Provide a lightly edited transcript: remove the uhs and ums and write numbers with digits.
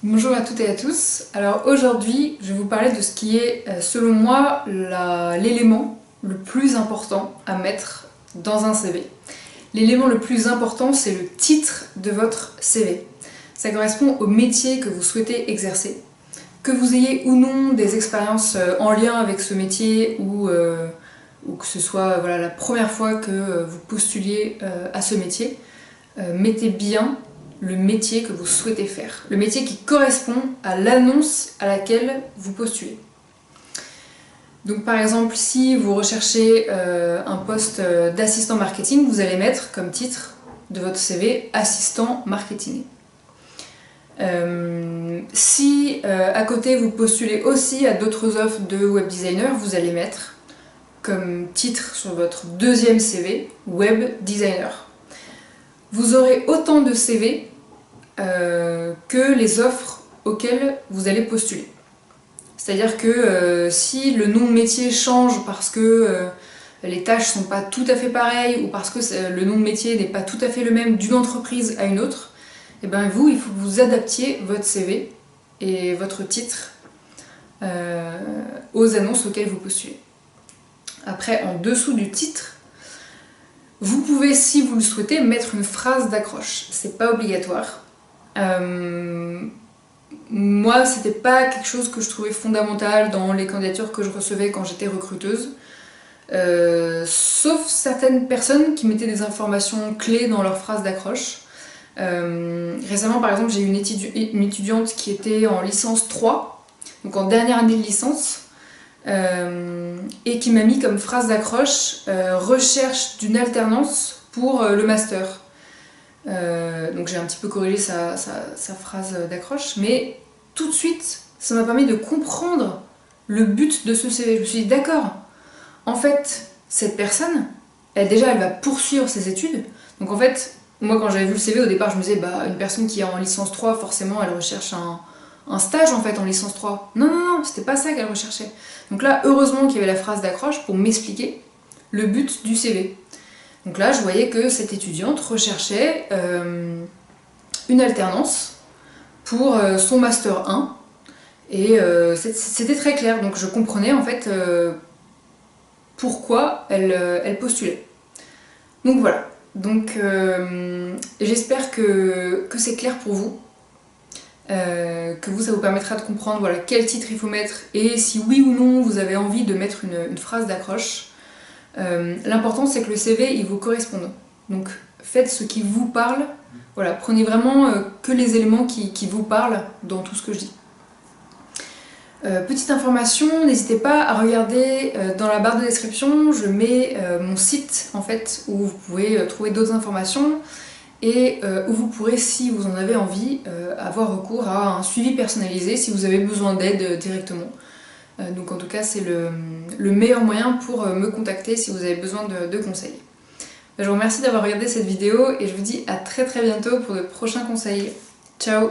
Bonjour à toutes et à tous. Alors aujourd'hui, je vais vous parler de ce qui est, selon moi, l'élément le plus important à mettre dans un CV. L'élément le plus important, c'est le titre de votre CV. Ça correspond au métier que vous souhaitez exercer. Que vous ayez ou non des expériences en lien avec ce métier ou que ce soit la première fois que vous postuliez à ce métier, mettez bien le métier que vous souhaitez faire, le métier qui correspond à l'annonce à laquelle vous postulez. Donc par exemple, si vous recherchez un poste d'assistant marketing, vous allez mettre comme titre de votre CV assistant marketing. Si à côté vous postulez aussi à d'autres offres de web designer, vous allez mettre comme titre sur votre deuxième CV web designer. Vous aurez autant de CV que les offres auxquelles vous allez postuler. C'est-à-dire que si le nom de métier change parce que les tâches sont pas tout à fait pareilles ou parce que le nom de métier n'est pas tout à fait le même d'une entreprise à une autre, et bien vous, il faut que vous adaptiez votre CV et votre titre aux annonces auxquelles vous postulez. Après, en dessous du titre, vous pouvez, si vous le souhaitez, mettre une phrase d'accroche. C'est pas obligatoire. Moi, c'était pas quelque chose que je trouvais fondamental dans les candidatures que je recevais quand j'étais recruteuse. Sauf certaines personnes qui mettaient des informations clés dans leur phrase d'accroche. Récemment, par exemple, j'ai eu une étudiante qui était en licence 3, donc en dernière année de licence, et qui m'a mis comme phrase d'accroche recherche d'une alternance pour le master. Donc j'ai un petit peu corrigé sa phrase d'accroche, mais tout de suite ça m'a permis de comprendre le but de ce CV. Je me suis dit d'accord, en fait cette personne, elle va poursuivre ses études, donc en fait moi quand j'avais vu le CV au départ je me disais une personne qui est en licence 3 forcément elle recherche un stage en fait en licence 3. Non, c'était pas ça qu'elle recherchait. Donc là heureusement qu'il y avait la phrase d'accroche pour m'expliquer le but du CV. Donc là, je voyais que cette étudiante recherchait une alternance pour son Master 1 et c'était très clair, donc je comprenais en fait pourquoi elle postulait. Donc voilà, donc j'espère que c'est clair pour vous, que ça vous permettra de comprendre quel titre il faut mettre et si oui ou non vous avez envie de mettre une phrase d'accroche. L'important c'est que le CV il vous corresponde, donc faites ce qui vous parle, prenez vraiment que les éléments qui vous parlent dans tout ce que je dis. Petite information, n'hésitez pas à regarder dans la barre de description, je mets mon site en fait où vous pouvez trouver d'autres informations et où vous pourrez, si vous en avez envie, avoir recours à un suivi personnalisé si vous avez besoin d'aide directement. Donc en tout cas c'est le meilleur moyen pour me contacter si vous avez besoin de conseils. Je vous remercie d'avoir regardé cette vidéo et je vous dis à très bientôt pour de prochains conseils. Ciao!